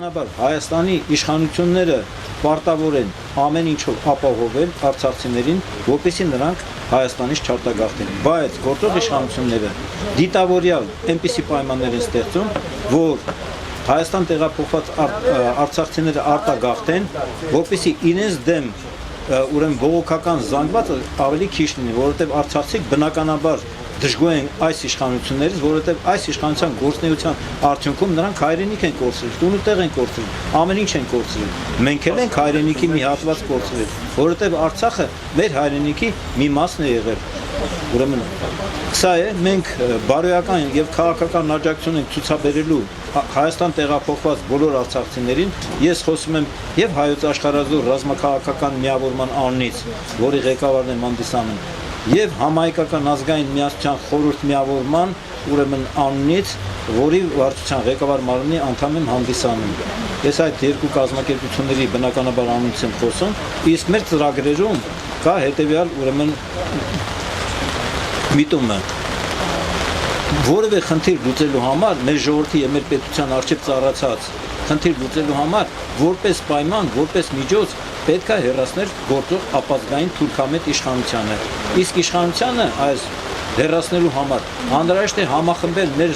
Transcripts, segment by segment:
Բնականաբար Հայաստանի իշխանությունները պարտավոր են ամեն ինչով ապահովել արցախցիներին, որպեսզի նրանք Հայաստանից չարտագաղթեն։ Բայց գործող իշխանությունները դիտավորյալ այնպիսի պայմաններ են ստեղծում, որ Հայաստան տեղափոխված արցախցիները արտագաղթեն, որպեսզի իրենց դեմ ուրեմն բողոքական զանգվածը ավելի քիչ լինի, որովհետև արցախցիք բնականաբար դժգոհ են այս իշխանություններից, որովհետև այս իշխանության գործունեության արդյունքում նրանք հայրենիք են կորցրել, տունուտեղ են կորցրել, ամեն ինչ են կորցրել։ Մենք էլ ենք հայրենիքի մի հատված կորցրել, որովհետև Արցախը մեր հայրենիքի մի մասն է եղել։ Ուրեմն սա է, մենք բարոյական եւ քաղաքական աջակցություն ենք ցուցաբերելու Հայաստան տեղափոխված բոլոր արցախցիներին։ Ես խոսում եմ եւ հայոց աշխարհազոր ռազմաքաղաքական միավորման անունից, որի ղեկավարն եմ հանդիսանում, եւ համահայկական ազգային միասնության խորհուրդ միավորման ուրեմն անունից, որի վարչության ղեկավար մարմնի անդամ եմ հանդիսանում։ Ես այդ երկու կազմակերպությունների բնականաբար անունից եմ խոսում, իսկ մեր ծրագրերում կա հետեւյալ ուրեմն միտումը, որևէ խնդիր լուծելու համար մեր ժողովրդի եւ մեր պետության արժեվ ծառացած խնդիր լուծելու համար որպես պայման, որպես միջոց պետք է հեռացնել գործող ապազգային թուրքամետ իշխանությանը։ Իսկ իշխանությանը այս հեռացնելու համար անհրաժեշտ է համախմբել մեր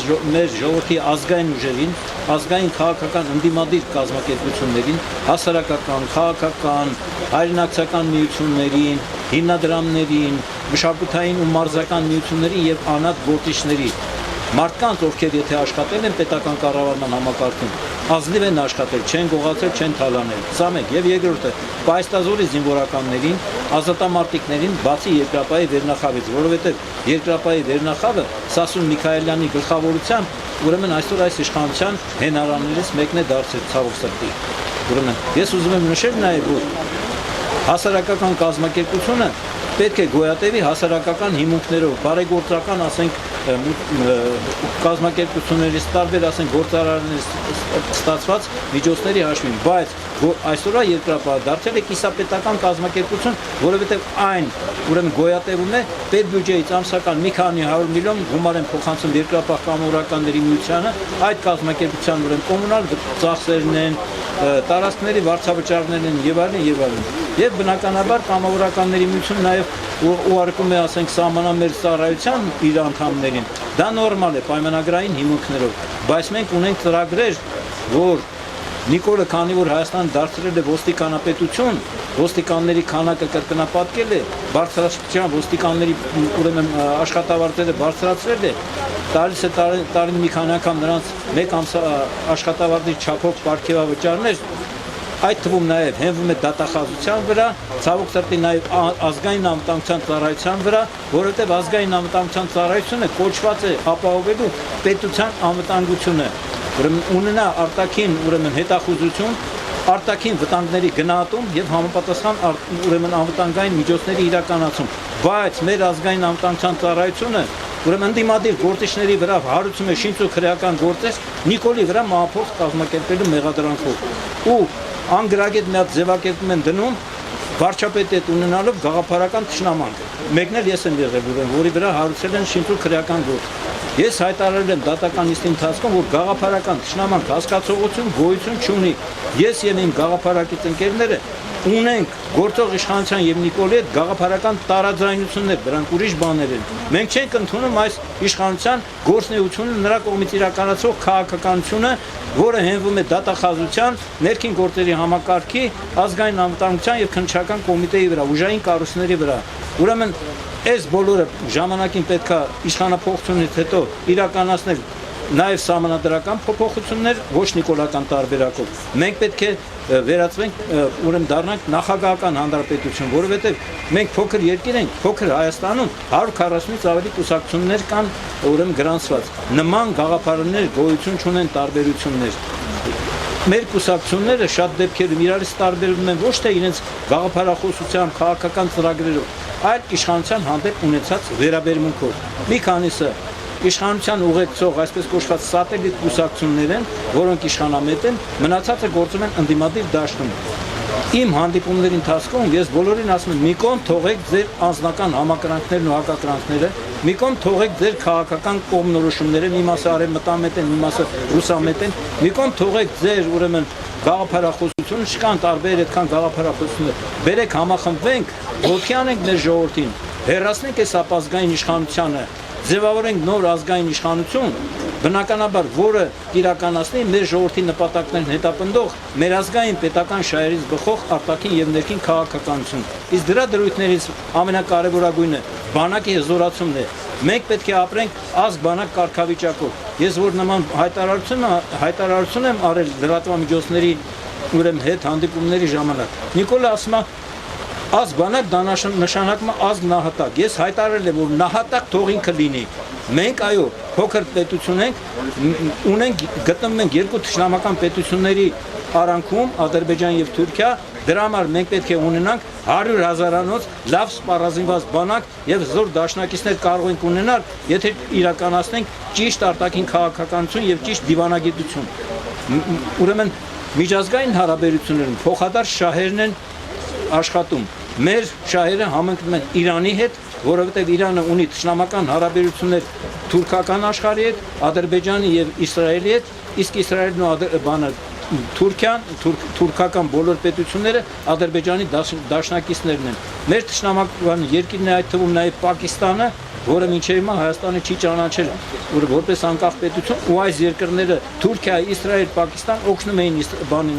ժողովրդի ազգային ուժերին, ազգային քաղաքական ընդդիմադիր կազմակերպություններին, հասարակական, քաղաքական, հայրենակցական միություններին, հիմնադրամներին, մշակութային ու մարզական միությունների եւ անհատ գործիչների մարդկանց, ովքեր եթե աշխատել են պետական կառավարման համակարգում, ազնիվ են աշխատել, չեն գողացել, չեն թալանել։ Սա մեկ եւ երկրորդը պայստազորի զինվորականներին, ազատամարտիկներին, բացի երկրապահի վերնախավից, որովհետեւ երկրապահի վերնախավը Սասուն Միքայելյանի գլխավորությամբ ուրեմն այսօր այս իշխանության հենարաններից մեկն է դարձել ցավոք սրտի։ Ուրեմն ես ուզում եմ նշել նաեւ, որ հասարակական կազմակերպությունը պետք է գոյատևի հասարակական հիմունքներով, բարեգործական, ասենք, կազմակերպություններից տարբեր, ասենք, գործարարներից ստացված միջոցների հաշվին, բայց այսօր երկրապահը դարձել է կիսապետական կազմակերպություն, որովհետև այն ուրեմն գոյատևում է պետբյուջեից ամսական մի քանի 100 միլիոն գումար են փոխանցում երկրապահ կամավորականների միությանը, այդ կազմակերպության ուրեմն կոմունալ ծախսերն են, տարածքների վարձավճարներն են եւ այլն եւ այլն։ Եվ բնականաբար կամավորականների միությունը նաեւ ուղարկում է, ասենք, սահմանամերձ ծառայության իր անդամներին։ Դա նորմալ է պայմանագրային հիմունքներով, բայց մենք ունենք ծրագրեր, որ Նիկոլը, քանի որ Հայաստանը դարձրել է ոստիկանապետություն, ոստիկանների քանակը կրկնապատկել է, բարձրաստիճան ոստիկանների ուրեմն աշխատավարձերը բարձրացրել է, տալիս է տարին մի քանի անգամ նրանց մեկ ամսա աշխատավարձի չափով պարգևավճարներ, այդ թվում նաև հենվում է դատախազության վրա, ցավոք սրտի նաև ազգային անվտանգության ծառայության վրա, որովհետև ազգային անվտանգության ծառայությունը կոչված է ապահովելու պետության անվտանգությունը, ուրեմն ունենա արտաքին ուրեմն հետախուզություն, արտաքին վտանգների գնահատում եւ համապատասխան ուրեմն անվտանգային միջոցների իրականացում, բայց մեր ազգային անվտանգության ծառայությունը ուրեմն ընդդիմադիր գործիչների վրա հարուցում է շինծ ու քրեական գործեր Նիկոլի վրա մահափոխ կազմակերպելու մեղադրանքով ու անգրագետ մի հատ ձևակերպում են դնում վարչապետ հետ ունենալով գաղափարական թշնամանք։ Մեկն էլ ես եմ եղել, որի վրա հարուցել են շինծ ու քրեական գործ։ Ես հայտարարել եմ դատական նիստի ընթացքում, որ գաղափարական թշնամանք հասկացողություն գոյություն չունի։ Ես եւ իմ գաղափարակից ընկերները ունենք գործող իշխանության եւ Նիկոլի հետ գաղափարական տարաձայնություններ, դրանք ուրիշ բաներ են։ Մենք չենք ընդունում այս իշխանության գործունեությունը, նրա կողմից իրականացող քաղաքականությունը, որը հենվում է դատախազության, ներքին գործերի համակարգի, ազգային անվտանգության եւ քննչական կոմիտեի վրա, ուժային կառույցների վրա։ Ուրեմն այս բոլորը ժամանակին պետքա իշխանափոխությունից հետո իրականացնել նաև սահմանադրական փոփոխություններ, ոչ նիկոլական տարբերակով։ Մենք պետք է վերածվենք, ուրեմն դառնանք նախագահական հանրապետություն, որովհետև մենք փոքր երկիր ենք, փոքր Հայաստանում 140-ից ավելի կուսակցություններ կան, ուրեմն գրանցված։ Նման գաղափարներ գոյություն չունեն, տարբերություններ։ Մեր կուսակցությունները շատ դեպքերում իրարից տարբերվում են ոչ թե իրենց գաղափարախոսությամբ, քաղաքական ծրագրերով, այլ իշխանության հանդեպ ունեցած վերաբերմունքով։ Մի քանիսը իշխանության ուղեկցող, այսպես կոչված սատելիտ կուսակցություններ են, որոնք իշխանամետ են, մնացածը գործում են ընդդիմադիր դաշտում։ Իմ հանդիպումների ընթացքում ես բոլորին ասում եմ՝ մի կողմ թողեք ձեր անձնական համակրանքներն ու հակակրանքները, մի կողմ թողեք ձեր քաղաքական կողմնորոշումները, մի մասը արևմտամետ են, մի մասը ռուսամետ են, մի կողմ թողեք ձեր ուրեմն գաղափարախոսությունը, չկան տարբեր այդքան գաղափարախոսություններ, բերեք համախմբվենք, ոտքի անենք մեր ժողովրդին, հեռացնենք այս ապազգային իշխանությանը, ձևավորենք նոր ազգային իշխանություն, բնականաբար, որը իրականացնի մեր ժողովրդի նպատակներին հետապնդող մեր ազգային պետական շահերից բխող արտաքին եւ ներքին քաղաքականություն։ Իսկ դրա դրույթներից ամենակարևորագույնը բանակի հզորացումն է։ Մենք պետք է ապրենք ազգ-բանակ կարգավիճակով։ Ես որ նման հայտարարություն եմ արել լրատվամիջոցների ուրեմն հետ հանդիպումների ժամանակ։ Նիկոլը ասում է ազգ-բանակ դա նշանակում է ազգ նահատակ։ Ես հայտարարել եմ, որ նահատակ թող ինքը լինի։ Մենք այո, փոքր պետություն ենք, գտնվում ենք երկու թշնամական պետությունների արանքում, Ադրբեջան եւ Թուրքիա, դրա համար մենք պետք է ունենանք 100,000-անոց լավ սպառազինված բանակ եւ զոր դաշնակիցներ կարող ենք ունենալ, եթե իրականացնենք ճիշտ արտաքին քաղաքականություն եւ ճիշտ դիվանագիտություն։ Ուրեմն միջազգային հարաբերություններում փոխադարձ շահերն են աշխատում։ Մեր շահերը համընկնում են Իրանի հետ, որովհետև Իրանը ունի թշնամական հարաբերություններ թուրքական աշխարհի հետ, Ադրբեջանի եւ Իսրայելի հետ, իսկ Իսրայելն ու Թուրքիան, թուրքական բոլոր պետությունները Ադրբեջանի դաշնակիցներն են։ Մեր թշնամական երկիրն է այդ թվում նաև Պակիստանը, որը մինչև հիմա Հայաստանը չի ճանաչել որպես անկախ պետություն, ու այս երկրները Թուրքիա, Իսրայել, Պակիստան օգնում էին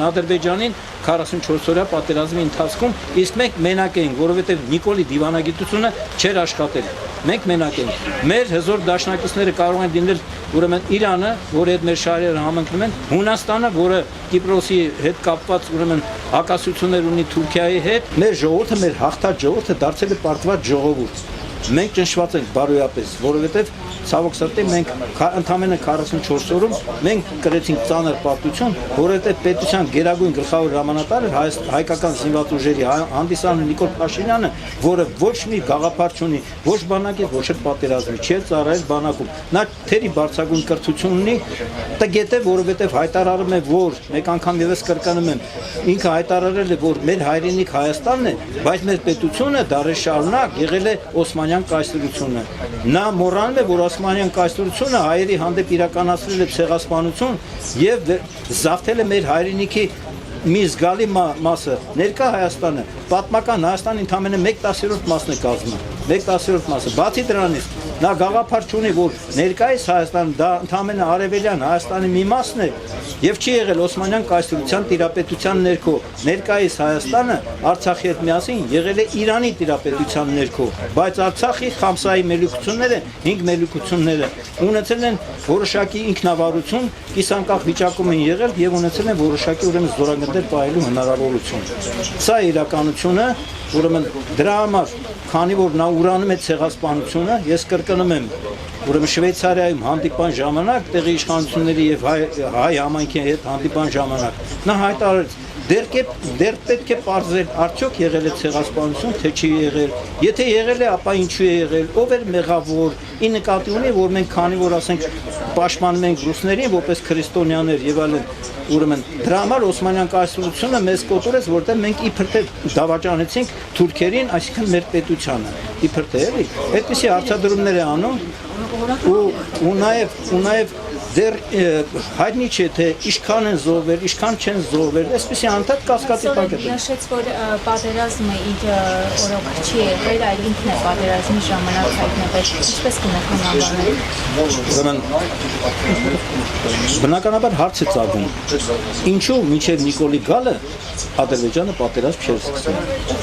Ադրբեջանին 44-օրյա պատերազմի ընթացքում, իսկ մենք մենակ էինք, որովհետև Նիկոլի դիվանագիտությունը չէր աշխատել։ Մենք մենակ էինք։ Մեր հզոր դաշնակիցները կարող են լինել ուրեմն Իրանը, որի հետ մեր շահերը համընկնում են, Հունաստանը, որը Կիպրոսի հետ կապված ուրեմն հակասություններ ունի Թուրքիայի հետ, մեր ժողովուրդը, մեր հաղթած ժողովուրդը դարձել է պարտված ժողովուրդ։ Մենք ճնշված ենք բարոյապես, որովհետև ցավոք սրտի մենք ընդամենը 44 օրում մենք կրեցինք ծանր պարտություն, որովհետև պետության գերագույն գլխավոր հրամանատարը հայկական զինված ուժերի հանդիսանում Նիկոլ Փաշինյանը, որը ոչ մի գաղափար չունի, ոչ բանակի, ոչ էլ պատերազմի, չի ծառայել բանակում։ Նա թերի բարձրագույն կրթություն ունի, տգետ է, որովհետև հայտարարում է, որ մեկ անգամ եւս կրկնում եմ, ինքը հայտարարել է, որ մեր հայրենիք Հայաստանն է, բայց մեր պետությունը դարեր շարունակ եղել է Օսմանյան կայսրությունը։ Նա մոռանում է, որ Օսմանյան կայսրությունը հայերի հանդեպ իրականացրել է ցեղասպանություն եւ զավթել է մեր հայրենիքի մի զգալի մասը, ներկա Հայաստանը, պատմական Հայաստանի ընդամենը 1/10 մասն է կազմում, 1/10 մասը, բացի դրանից նա գաղափար չունի, որ ներկայիս Հայաստանը դա ընդամենը արևելյան Հայաստանի մի մասն է եւ չի եղել Օսմանյան կայսրության տիրապետության ներքո, ներկայիս Հայաստանը Արցախի հետ միասին եղել է Իրանի տիրապետության ներքո, բայց Արցախի Խամսայի մելիքությունները, 5 մելիքությունները ունեցել են որոշակի ինքնավարություն, կիսանկախ վիճակում են եղել եւ ունեցել են որոշակի ուրեմն զորագնդեր պահելու հնարավորություն։ Սա է իրականությունը, ուրեմն դրա համար, քանի որ նա ուրանում է ցեղասպանությունը, ես կրկնում եմ, ուրեմն Շվեյցարիայում հանդիպան ժամանակ, տեղի իշխանությունների եւ հայ համայնքի հետ հանդիպան ժամանակ, նա հայտարարեց, դեռ պետք է պարզել, արդյոք եղել է ցեղասպանություն, թե չի եղել, եթե եղել է, ապա ինչու է եղել, ով էր մեղավոր, ի նկատի ունի, որ մենք քանի որ ասենք պաշտպանում ենք ռուսներին, որպես քրիստոնյաներ եւ այլն, ուրեմն դրա համար Օսմանյան կայսրությունը մեզ կոտորեց, որտեղ մենք իբր թե դավաճանեցինք թուրքերին, այսինքն մեր պետությանը, իբր թե էլի, այդպիսի հարցադրումներ է անում ու նաեւ դեռ հայտնի չէ, թե ինչքան են զոհվել, ինչքան չեն զոհվել, այսպեսի անդադ կասկածի տակ է։ Նշեց, որ պատերազմը իր օրոք չի եղել, այլ ինքն է պատերազմի ժամանակ հայտնվել։ Ինչպես կնեք անվանել։ Ուրեմն բնականաբար հարց է ծագում։ Ինչու մինչև Նիկոլի գալը Ադրբեջանը պատերազմ չէր սկսել։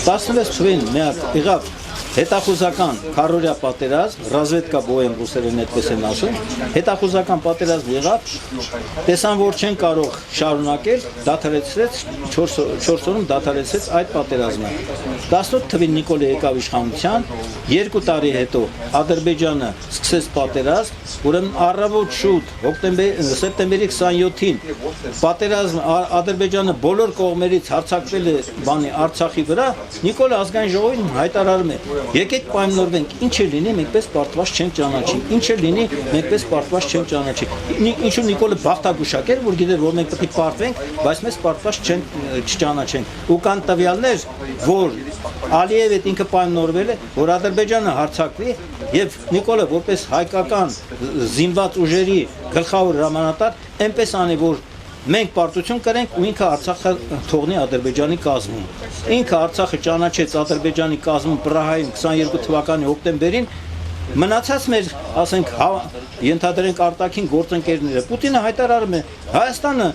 16 թվականին միակ եղավ հետախուզական քարորյա պատերազմ, ռազվեդկա բոյեմ ռուսերեն այդպես են ասում, հետախուզական պատերազմ եղավ, տեսան, որ չեն կարող շարունակել, դադարեցրեց 4 օրում դադարեցրեց այդ պատերազմը։ 18 թվականին Նիկոլը եկավ իշխանության, 2 տարի հետո Ադրբեջանը սկսեց պատերազմ, ուրեմն առավոտ շուտ սեպտեմբերի 27-ին պատերազմ Ադրբեջանը բոլոր կողմերից հարձակվել է Արցախի վրա, Նիկոլը ազգային ժողովին հայտարարում է, Եկեք պայմանավորվենք, ինչ է լինի, մենք պես պարտված չենք ճանաչի։ Ինչ է լինի, մենք պես պարտված չենք ճանաչի։ Ինչու Նիկոլը բախտագուշակ էր, որ գիտեր, որ մենք պետք է պարտվենք, բայց մեզ պարտված չճանաչենք։ Ու կան տվյալներ, որ Ալիևը ինքը պայմանավորվել է, որ Ադրբեջանը հարձակվի եւ Նիկոլը որպես հայկական զինված ուժերի գլխավոր հրամանատար այնպես անի, որ մենք պարտություն կրենք ու ինքը Արցախը թողնի Ադրբեջանի կազմում։ Ինքը Արցախը ճանաչեց Ադրբեջանի կազմում Պրահայում 22 թվականի հոկտեմբերին, մնացած մեր, ասենք, ենթադրենք արտաքին գործընկերները։ Պուտինը հայտարարում է, Հայաստանը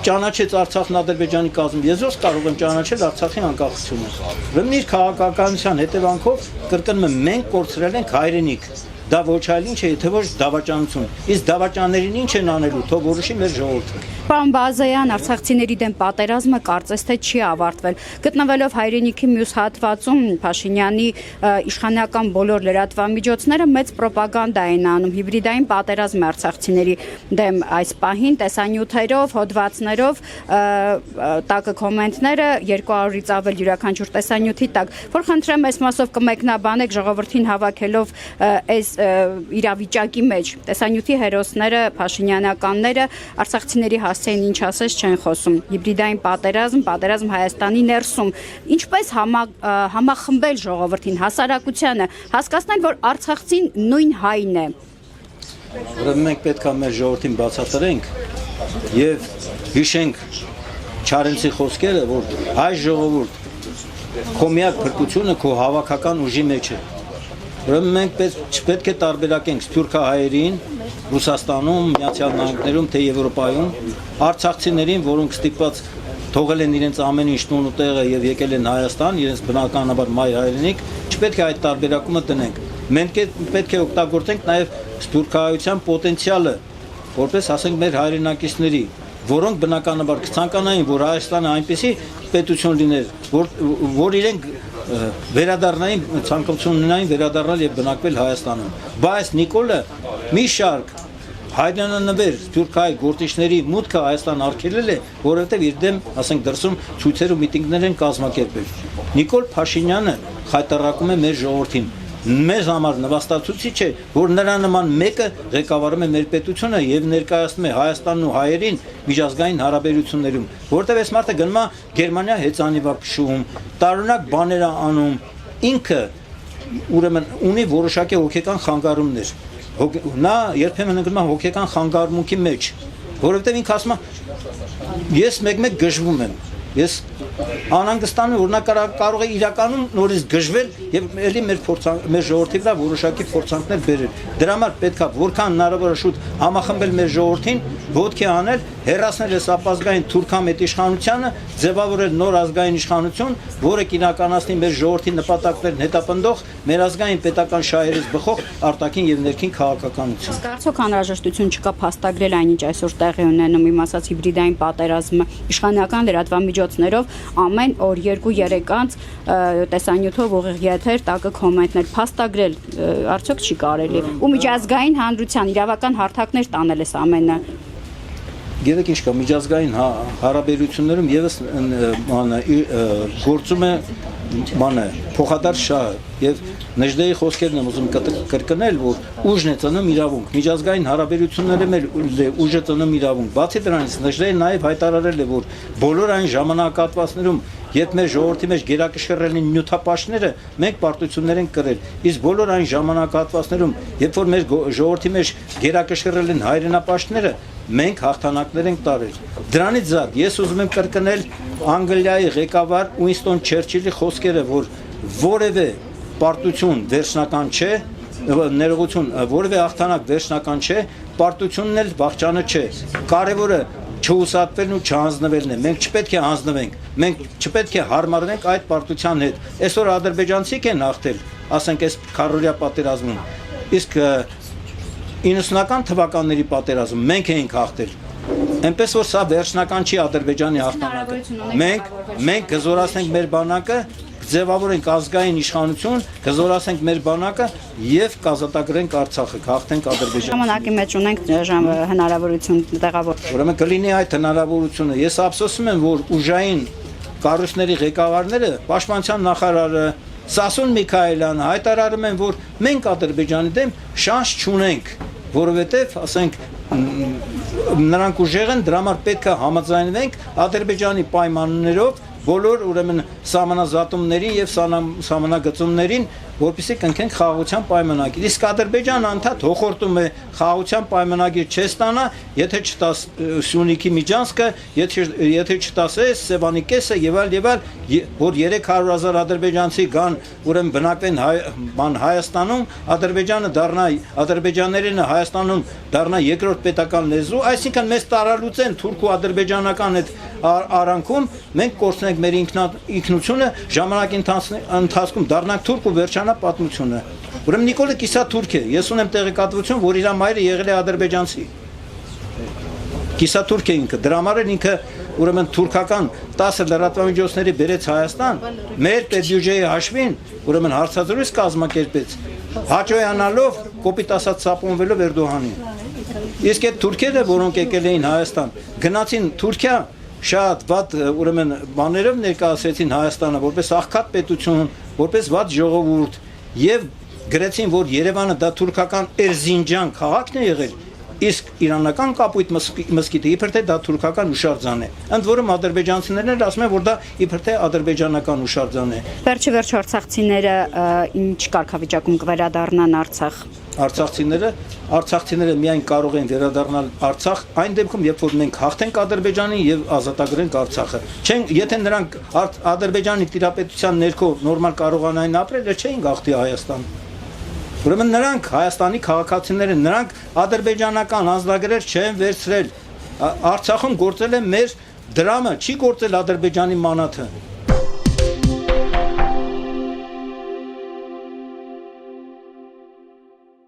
ճանաչեց Արցախն Ադրբեջանի կազմում, ես ո՞ս կարող եմ ճանաչել Արցախի անկախությունը։ Ուրեմն իր քաղաքականության հետևանքով կրկնում եմ, մենք կորցրել ենք հայրենիք։ Դա ոչ այլ ինչ է, թե ոչ դավաճանություն։ Իսկ դավաճաններին ինչ են անելու, թող որոշի մեր ժողովուրդը։ Պարոն Բազայան, արցախցիների դեմ պատերազմը կարծես թե չի ավարտվել։ Գտնվելով հայրենիքի մյուս հատվածում, Փաշինյանի իշխանական բոլոր լրատվամիջոցները մեծ պրոպագանդա են անում, հիբրիդային պատերազմ է արցախցիների դեմ այս պահին, տեսանյութերով, հոդվածներով, տակը կոմենտները 200-ից ավել յուրաքանչյուր տեսանյութի տակ։ Որ խնդրեմ, այս մասով կմեկնաբանեք ժողովրդին հավաքելով այս իրավիճակի մեջ տեսանյութի հերոսները, Փաշինյանականները արցախցիների հասցեին ինչ ասես չեն խոսում։ Հիբրիդային պատերազմ Հայաստանի ներսում։ Ինչպես համախմբել ժողովրդին, հասարակությանը, հասկացնել, որ արցախցին նույն հայն է։ Ուրեմն մենք պետք է մեր ժողովրդին բացատրենք եւ հիշենք Չարենցի խոսքերը, որ հայ ժողովուրդ քո միակ փրկությունը քո հավաքական ուժի մեջ է։ Ուրեմն մենք չպետք է տարբերակենք սփյուռքահայերին Ռուսաստանում, Միացյալ Նահանգներում, թե Եվրոպայում, արցախցիներին, որոնք ստիպված թողել են իրենց ամեն ինչ տուն ու տեղը եւ եկել են Հայաստան, իրենց բնականաբար մայր հայրենիք, չպետք է այդ տարբերակումը դնենք։ Մենք պետք է օգտագործենք նաեւ սփյուռքահայության պոտենցիալը, որպես ասենք մեր հայրենակիցների, որոնք բնականաբար կցանկանային, որ Հայաստանը այնպեսի պետություն լիներ, որ իրենք վերադառնային, ցանկություն ունենային վերադառնալ եւ բնակվել Հայաստանում։ Բայց Նիկոլը մի շարք հայրենանվեր սփյուռքահայ գործիչների մուտքը Հայաստան արգելել է, որովհետեւ իր դեմ, ասենք, դրսում ցույցեր ու միտինգներ են կազմակերպել։ Նիկոլ Փաշինյանը խայտարակում է մեր ժողովրդին։ Մեզ համար նվաստացուցիչ է, որ նրա նման մեկը ղեկավարում է մեր պետությունը եւ ներկայացնում է Հայաստանն ու հայերին միջազգային հարաբերություններում, որտեղ այս մարդը գնում է Գերմանիա հեծանիվակշում, տարօրինակ բաներ է անում, ինքը ուրեմն ունի որոշակի հոգեկան խանգարումներ։ Նա երբեմն ընկնում է հոգեկան խանգարումքի մեջ, որովհետեւ ինքը ասում է ես մեկ-մեկ գժվում եմ։ Ես անհանգստանում որ նա կարող է իրականում նորից գժվել եւ ելի մեր ժողովրդի վրա որոշակի փորձանքներ բերել։ Դրա համար պետքա որքան հնարավոր է շուտ համախմբել մեր ժողովրդին, ոտքի անել, հերացնել այս ապազգային թուրքամետ իշխանությանը, ձևավորել նոր ազգային իշխանություն, որը կիրականացնի մեր ժողովրդի նպատակներն հետապնդող, մեր ազգային պետական շահերից բխող արտաքին եւ ներքին քաղաքականություն։ Կարծոք անհրաժեշտություն չկա փաստագրել այնինչ այսօր տեղի ունենում, իմ ասած հիբրիդային պատերազմը իշխանական լրատվամիջոցներով ամեն օր 2-3 անց տեսանյութով ուղիղ եթեր, տակը կոմենտներ փաստագրել, արդյոք չի կարելի։ Ու միջազգային հանրության իրավական հարթակներ տանել էս ամենը։ Գիտեք ինչ կա, միջազգային հարաբերություններում եւս գործում է փոխադարձ շահը եւ Նժդեի խոսքերն եմ ուզում կրկնել, որ ուժն է ծնում իրավունք, միջազգային հարաբերություններում էլ ուժը ծնում իրավունք։ Բացի դրանից Նժդեը նաեւ հայտարարել է, որ բոլոր այն ժամանակահատվածներում, երբ մեր ժողովրդի մեջ գերակշռել են նյութապաշտները, մենք պարտություններ ենք կրել։ Իսկ բոլոր այն ժամանակահատվածներում, երբ որ մեր ժողովրդի մեջ գերակշռել են հայրենապաշտները, մենք հաղթանակներ ենք տարել։ Դրանից զատ ես ուզում եմ կրկնել Անգլիայի ղեկավար Ուինստոն Չերչիլի խոսքերը, որ որևէ պարտություն վերջնական չէ, ներողություն, որևէ հաղթանակ վերջնական չէ, պարտությունն էլ վախճանը չէ։ Կարևորը չհուսատվելն ու չհանձնվելն է։ Մենք չպետք է հանձնվենք, մենք չպետք է հարմարվենք այդ պարտության հետ։ Այսօր ադրբեջանցիք են հաղթել, ասենք այս քարորիա պատերազմում։ Իսկ 90-ական թվականների պատերազմ մենք էինք հաղթել։ Այնպես որ սա վերջնական չի Ադրբեջանի հաղթանակը։ Մենք կզորացնենք մեր բանակը, ձևավորենք ազգային իշխանություն, կզորացնենք մեր բանակը եւ կազատագրենք Արցախը, հաղթենք Ադրբեջանը։ Ժամանակի մեջ ունենք հնարավորություն տեղավորել։ Ուրեմն կլինի այդ հնարավորությունը։ Ես ափսոսում եմ, որ ուժային կառույցների ղեկավարները, պաշտպանության նախարարը, Սասուն Միքայելյանը հայտարարում են, որ մենք Ադրբեջանի դեմ շանս չունենք, որովհետև, ասենք, նրանք ուժեղ են, դրա համար պետք է համաձայնվենք Ադրբեջանի պայմաններով բոլոր ուրեմն սահմանազատումներին եւ սահմանագծումներին, որպեսզի կնքենք խաղաղության պայմանագիր։ Իսկ Ադրբեջանը անդադ հոխորտում է խաղաղության պայմանագիր չստանա, եթե չտաս Սյունիքի Միջանցքը, եթե չտաս Սևանի կեսը եւ այլ, որ 300,000 ադրբեջանցի գան, ուրեմն բնակվեն Հայաստանում, Ադրբեջանը դառնա ադրբեջաներենը Հայաստանում դառնա երկրորդ պետական լեզու, այսինքն մեզ տարալուծեն թուրք ու ադրբեջանական այդ արանքում, մենք կորցնենք մեր ինքնությունը, ժամանակի ընթացքում դառնանք թուրք ու վերջանա պատմությունը։ Ուրեմն Նիկոլը կիսա թուրք է, ես ունեմ տեղեկատվություն, որ իր մայրը եղել է ադրբեջանցի։ Կիսա թուրք է ինքը, դրա համար էլ ինքը ուրեմն թուրքական 10 լրատվամիջոցների բերեց Հայաստան, մեր պետբյուջեի հաշվին, ուրեմն հարցազրույց կազմակերպեց, հաջողանալով կոպիտ ասած սապոնվելով Էրդողանին։ Իսկ այդ թուրքերը, որոնք եկել էին Հայաստան, գնացին Թուրքիա, շատ վատ ուրեմն բաներով ներկայացրեցին Հայաստանը որպես աղքատ պետություն, որպես վատ ժողովուրդ եւ գրեցին, որ Երևանը դա թուրքական Էրզինջան քաղաքն է եղել, իսկ իրանական կապույտ մզկիթը իբր թե դա թուրքական հուշարձան է։ Ընդ որում ադրբեջանցիներն ասում են, որ դա իբր թե ադրբեջանական հուշարձան է։ Վերջ արցախցիները ինչ կարգավիճակում կվերադառնան Արցախ։ Արցախցիները միայն կարող են վերադառնալ Արցախ այն դեպքում, երբ որ մենք հաղթենք Ադրբեջանին եւ ազատագրենք Արցախը։ Եթե նրանք Ադրբեջանի տիրապետության ներքո նորմալ կարողանային ապրել, չէին գաղթի Հայաստան։ Ուրեմն նրանք Հայաստանի քաղաքացիները, նրանք ադրբեջանական անձնագրեր չեն վերցրել։ Արցախում գործել է մեր դրամը, չի գործել Ադրբեջանի մանաթը։